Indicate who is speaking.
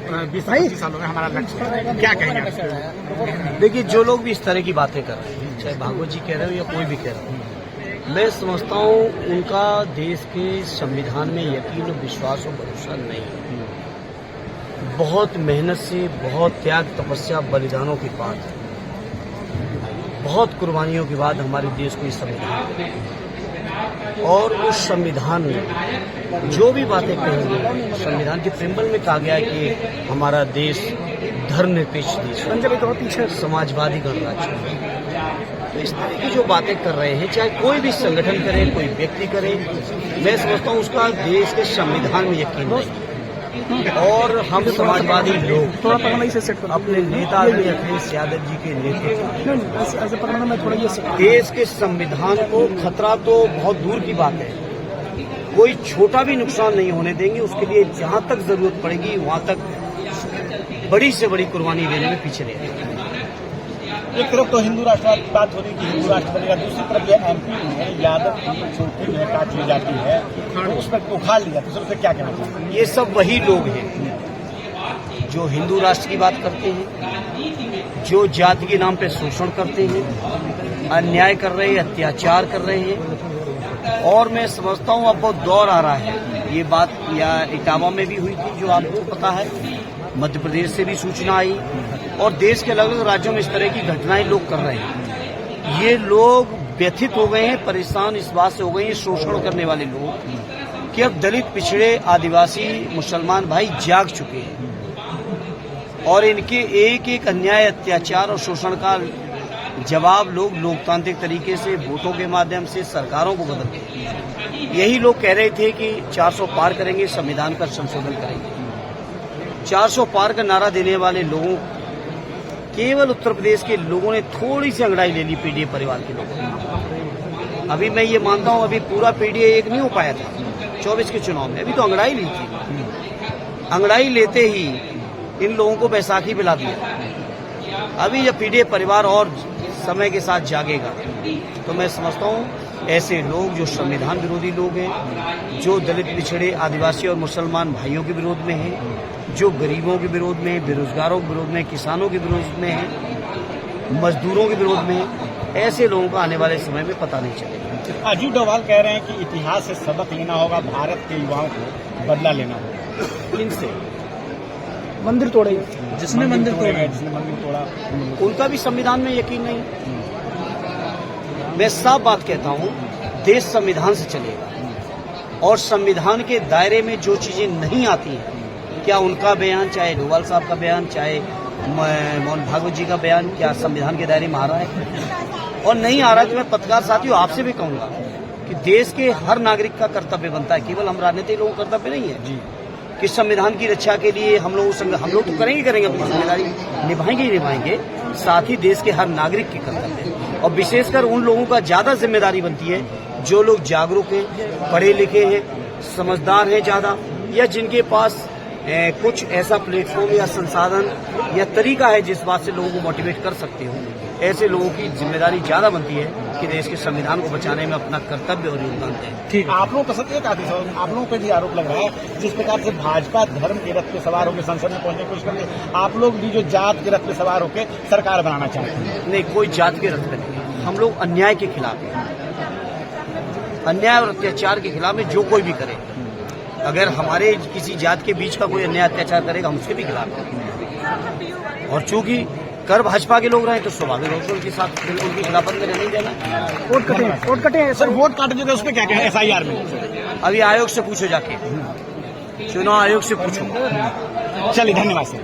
Speaker 1: 20-25 सालों में हमारा लक्ष्य है, क्या कहेंगे?
Speaker 2: देखिए, जो लोग भी इस तरह की बातें कर रहे हैं, चाहे भागवत जी कह रहे हो या कोई भी कह रहे हो, मैं समझता हूँ उनका देश के संविधान में यकीन और विश्वास और भरोसा नहीं है। बहुत मेहनत से, बहुत त्याग तपस्या बलिदानों के बाद, बहुत कुर्बानियों के बाद हमारे देश को इस संविधान मिला। और उस संविधान में जो भी बातें कहेंगे, संविधान के प्रियम्बल में कहा गया है कि हमारा देश धर्मनिरपेक्ष देश है, समाजवादी गणराज्य है। तो इस तरह की जो बातें कर रहे हैं, चाहे कोई भी संगठन करे, कोई व्यक्ति करे, मैं समझता हूँ उसका देश के संविधान में यकीन नहीं। और हम समाजवादी लोग अपने नेता अखिलेश यादव जी के नेतृत्व में देश के संविधान को खतरा तो बहुत दूर की बात है, कोई छोटा भी नुकसान नहीं होने देंगे। उसके लिए जहां तक जरूरत पड़ेगी वहां तक बड़ी से बड़ी कुर्बानी देने में पीछे नहीं रहेंगे।
Speaker 1: एक तरफ तो हिंदू राष्ट्रवाद की बात हो रही है कि हिंदू राष्ट्र बनेगा, दूसरी तरफ ये एमपी में यादव की चौकी जो है काट ली जाती है, तो उस पर उखाड़ लिया, तो उससे क्या कहना चाहिए?
Speaker 2: ये सब वही लोग हैं जो हिंदू राष्ट्र की बात करते हैं, जो जाति के नाम पे शोषण करते हैं, अन्याय कर रहे हैं, अत्याचार कर रहे हैं। और मैं समझता हूँ अब बहुत दौर आ रहा है, ये बात या इटावा में भी हुई थी जो आपको पता है, मध्य प्रदेश से भी सूचना आई, और देश के अलग अलग राज्यों में इस तरह की घटनाएं लोग कर रहे हैं। ये लोग व्यथित हो गए हैं, परेशान इस बात से हो गए हैं, शोषण करने वाले लोग, कि अब दलित, पिछड़े, आदिवासी, मुसलमान भाई जाग चुके हैं और इनके एक एक अन्याय, अत्याचार और शोषण का जवाब लोग लोकतांत्रिक तरीके से, वोटों के माध्यम से सरकारों को बदलते हैं। यही लोग कह रहे थे कि 400 पार करेंगे, संविधान का संशोधन करेंगे। 400 पार का नारा देने वाले लोगों, केवल उत्तर प्रदेश के लोगों ने थोड़ी सी अंगड़ाई ले ली पीडीए परिवार के लोगों ने। अभी मैं ये मानता हूं, अभी पूरा पीडीए एक नहीं हो पाया था 24 के चुनाव में, अभी तो अंगड़ाई ली थी। अंगड़ाई लेते ही इन लोगों को बैसाखी पिला दिया। अभी जब पीडीए परिवार और समय के साथ जागेगा तो मैं समझता हूं ऐसे लोग जो संविधान विरोधी लोग हैं, जो दलित, पिछड़े, आदिवासी और मुसलमान भाइयों के विरोध में हैं, जो गरीबों के विरोध में, बेरोजगारों के विरोध में, किसानों के विरोध में हैं, मजदूरों के विरोध में, ऐसे लोगों का आने वाले समय में पता नहीं चलेगा।
Speaker 1: अजीत डोभाल कह रहे हैं कि इतिहास से सबक लेना होगा, भारत के युवाओं को बदला लेना होगा।
Speaker 2: इनसे
Speaker 1: मंदिर तोड़े, जिसने मंदिर तोड़ा,
Speaker 2: उनका भी संविधान में यकीन नहीं। मैं साफ बात कहता हूं, देश संविधान से चलेगा और संविधान के दायरे में जो चीजें नहीं आती हैं, क्या उनका बयान, चाहे डोभाल साहब का बयान, चाहे मोहन भागवत जी का बयान, क्या संविधान के दायरे में आ रहा है? और नहीं आ रहा है तो मैं पत्रकार साथियों आपसे भी कहूंगा कि देश के हर नागरिक का कर्तव्य बनता है, केवल हम राजनीतिक लोगों का कर्तव्य नहीं है जी, कि संविधान की रक्षा के लिए हम लोग तो करेंगे अपनी जिम्मेदारी निभाएंगे ही निभाएंगे, साथ ही देश के हर नागरिक की कर्तव्य है। और विशेषकर उन लोगों का ज्यादा जिम्मेदारी बनती है जो लोग जागरूक हैं, पढ़े लिखे हैं, समझदार हैं ज्यादा, या जिनके पास कुछ ऐसा प्लेटफॉर्म या संसाधन या तरीका है जिस बात से लोगों को मोटिवेट कर सकते हो। ऐसे लोगों की जिम्मेदारी ज्यादा बनती है कि देश के संविधान को बचाने में अपना कर्तव्य और योगदान दें।
Speaker 1: ठीक, आप लोगों का सत्य एक आदेश है, आप लोगों पर भी आरोप लग रहा है जिस प्रकार से भाजपा धर्म के रथ पे सवार होकर संसद में पहुंचने की कोशिश करती है, आप लोग भी जो जात के रथ पे सवार होकर सरकार बनाना चाहते हैं।
Speaker 2: नहीं, कोई जात के रथ पे नहीं, हम लोग अन्याय के खिलाफ हैं, अन्याय और अत्याचार के खिलाफ में जो कोई भी करे। अगर हमारे किसी जात के बीच का कोई अन्याय अत्याचार करेगा, हम उसके भी खिलाफ हैं। और चूंकि कर भाजपा के लोग रहे तो स्वाभाविक रूप से उनके साथ उनकी खिलाफत में नहीं देना।
Speaker 1: वोट कटे सर, वोट काट देगा, उस पर क्या कहें SIR में?
Speaker 2: अभी आयोग से पूछो, जाके चुनाव आयोग से पूछो।
Speaker 1: चलिए, धन्यवाद सर।